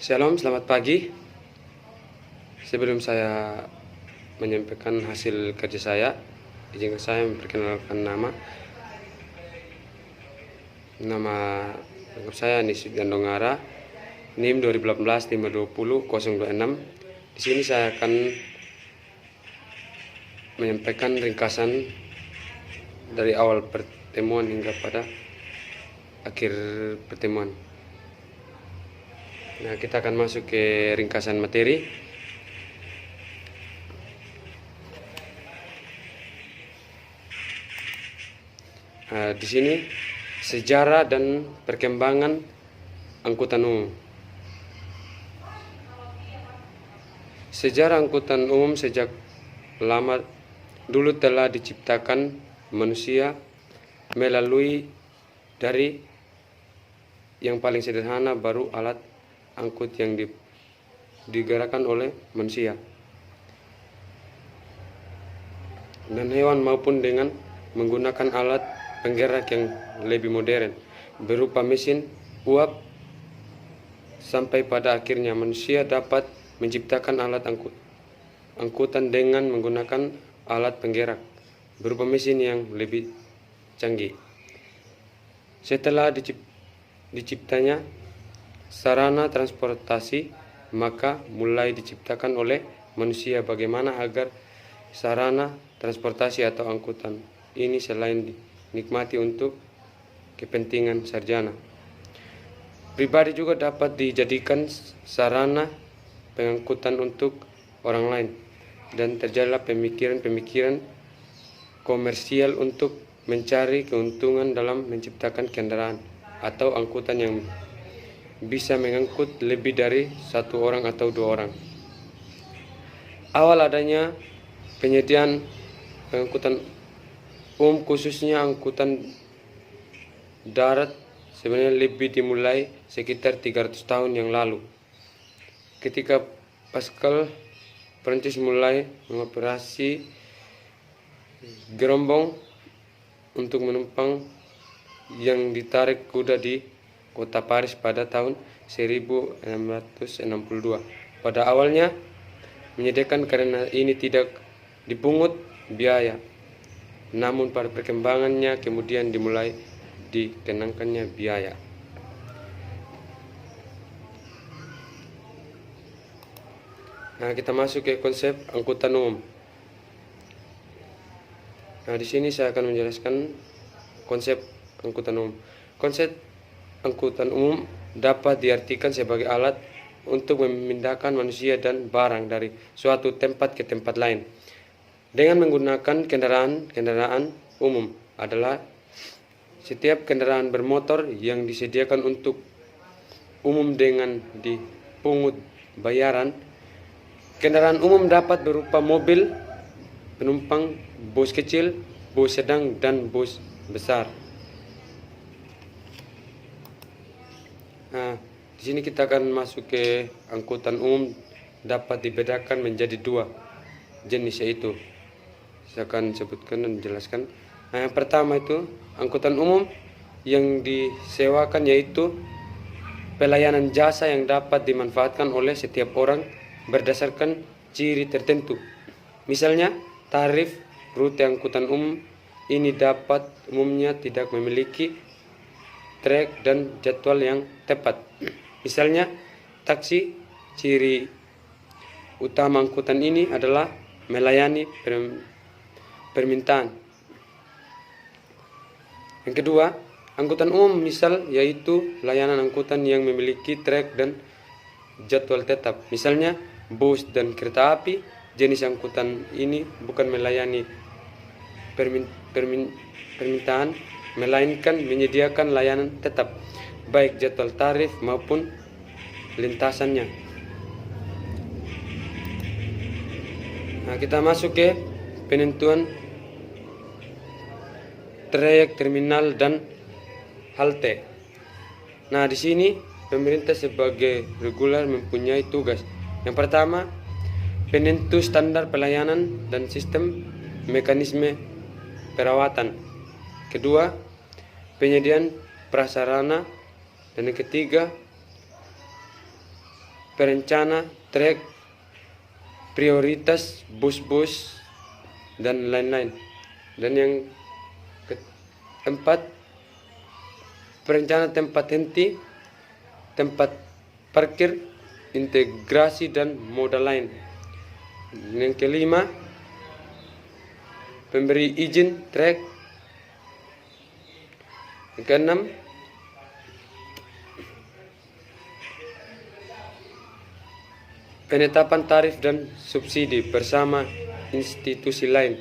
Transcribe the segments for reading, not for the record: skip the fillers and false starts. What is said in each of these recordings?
Shalom, selamat pagi. Sebelum saya menyampaikan hasil kerja saya, izinkan saya memperkenalkan nama lengkap saya Nisib Gandongara, NIM 2018 520 026. Di sini saya akan menyampaikan ringkasan dari awal pertemuan hingga pada akhir pertemuan. Nah, kita akan masuk ke ringkasan materi. Di sini sejarah dan perkembangan angkutan umum. Sejarah angkutan umum sejak lama dulu telah diciptakan manusia melalui dari yang paling sederhana baru alat angkut yang digerakkan oleh manusia dan hewan maupun dengan menggunakan alat penggerak yang lebih modern berupa mesin uap sampai pada akhirnya manusia dapat menciptakan alat angkutan dengan menggunakan alat penggerak berupa mesin yang lebih canggih. Setelah diciptanya sarana transportasi, maka mulai diciptakan oleh manusia bagaimana agar sarana transportasi atau angkutan ini selain dinikmati untuk kepentingan sarjana pribadi juga dapat dijadikan sarana pengangkutan untuk orang lain, dan terjadilah pemikiran komersial untuk mencari keuntungan dalam menciptakan kendaraan atau angkutan yang bisa mengangkut lebih dari satu orang atau dua orang. Awal adanya penyediaan pengangkutan umum khususnya angkutan darat sebenarnya lebih dimulai sekitar 300 tahun yang lalu, ketika Pascal Prancis mulai mengoperasi gerombong untuk menumpang yang ditarik kuda di kota Paris pada tahun 1662. Pada awalnya menyediakan karena ini tidak dipungut biaya, namun pada perkembangannya kemudian dimulai dikenakannya biaya. Nah, kita masuk ke konsep angkutan umum. Nah, di sini saya akan menjelaskan konsep angkutan umum. Konsep angkutan umum dapat diartikan sebagai alat untuk memindahkan manusia dan barang dari suatu tempat ke tempat lain dengan menggunakan kendaraan umum adalah setiap kendaraan bermotor yang disediakan untuk umum dengan dipungut bayaran. Kendaraan umum dapat berupa mobil penumpang, bus kecil, bus sedang, dan bus besar. Nah, di sini kita akan masuk ke angkutan umum dapat dibedakan menjadi dua jenis, yaitu saya akan sebutkan dan menjelaskan. Nah, yang pertama itu angkutan umum yang disewakan, yaitu pelayanan jasa yang dapat dimanfaatkan oleh setiap orang berdasarkan ciri tertentu. Misalnya, tarif rute angkutan umum ini dapat umumnya tidak memiliki trek dan jadwal yang tepat. Misalnya, taksi, ciri utama angkutan ini adalah melayani permintaan. Yang kedua, angkutan umum misal yaitu layanan angkutan yang memiliki trek dan jadwal tetap. Misalnya, bus dan kereta api. Jenis angkutan ini bukan melayani permintaan, melainkan menyediakan layanan tetap, baik jadwal tarif maupun lintasannya. Nah, kita masuk ke penentuan trayek, terminal, dan halte. Nah, di sini pemerintah sebagai regular mempunyai tugas. Yang pertama, penentu standar pelayanan dan sistem mekanisme perawatan. Kedua, penyediaan prasarana. Dan yang ketiga, perencana, trek, prioritas, bus-bus, dan lain-lain. Dan yang keempat, perencana tempat henti, tempat parkir, integrasi, dan moda lain. Yang kelima, pemberi izin trek. Yang keenam, penetapan tarif dan subsidi bersama institusi lain.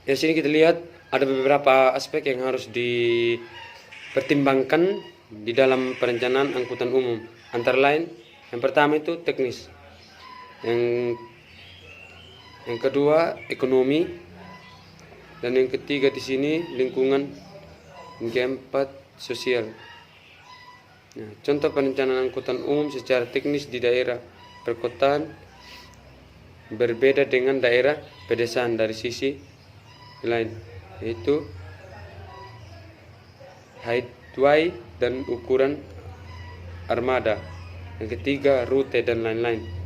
Di sini kita lihat ada beberapa aspek yang harus dipertimbangkan di dalam perencanaan angkutan umum. Antara lain, yang pertama itu teknis, yang kedua ekonomi, dan yang ketiga di sini lingkungan, yang keempat sosial. Nah, contoh perencanaan angkutan umum secara teknis di daerah perkotaan berbeda dengan daerah pedesaan dari sisi lain, yaitu highway dan ukuran armada. Yang ketiga rute dan lain-lain.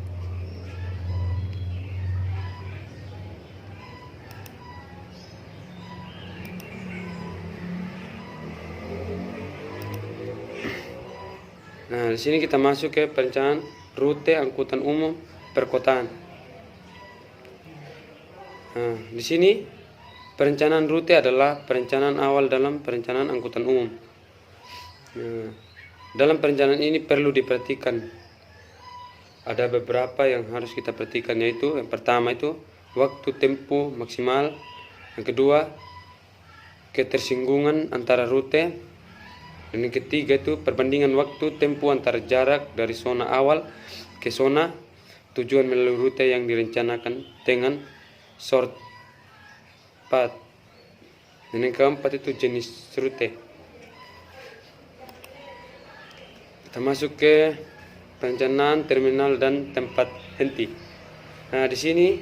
Nah, di sini kita masuk ke perencanaan rute angkutan umum perkotaan. Nah, di sini perencanaan rute adalah perencanaan awal dalam perencanaan angkutan umum. Nah, dalam perencanaan ini perlu diperhatikan ada beberapa yang harus kita perhatikan, yaitu yang pertama itu waktu tempuh maksimal, yang kedua ketersinggungan antara rute, dan yang ketiga itu perbandingan waktu tempuh antara jarak dari zona awal ke zona tujuan melalui rute yang direncanakan dengan short path. Dan yang keempat itu jenis rute. Kita masuk ke perencanaan terminal dan tempat henti. Nah, di sini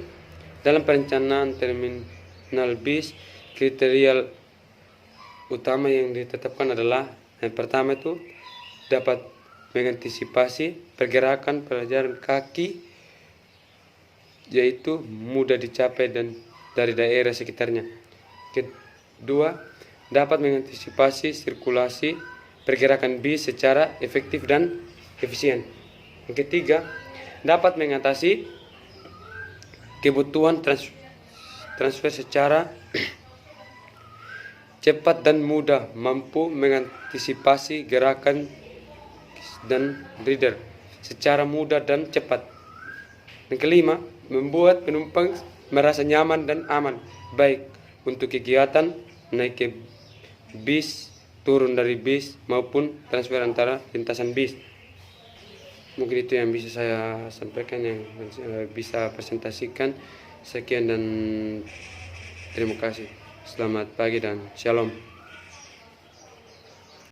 dalam perencanaan terminal bis, kriteria utama yang ditetapkan adalah yang pertama itu dapat mengantisipasi pergerakan pelajaran kaki, yaitu mudah dicapai dan dari daerah sekitarnya. Kedua, dapat mengantisipasi sirkulasi pergerakan bis secara efektif dan efisien. Yang ketiga, dapat mengatasi kebutuhan transfer secara cepat dan mudah, mampu mengantisipasi gerakan dan rider secara mudah dan cepat. Yang kelima, membuat penumpang merasa nyaman dan aman, baik untuk kegiatan naik ke bis, turun dari bis, maupun transfer antara lintasan bis. Mungkin itu yang bisa saya sampaikan, yang bisa presentasikan. Sekian dan terima kasih. Selamat pagi dan shalom.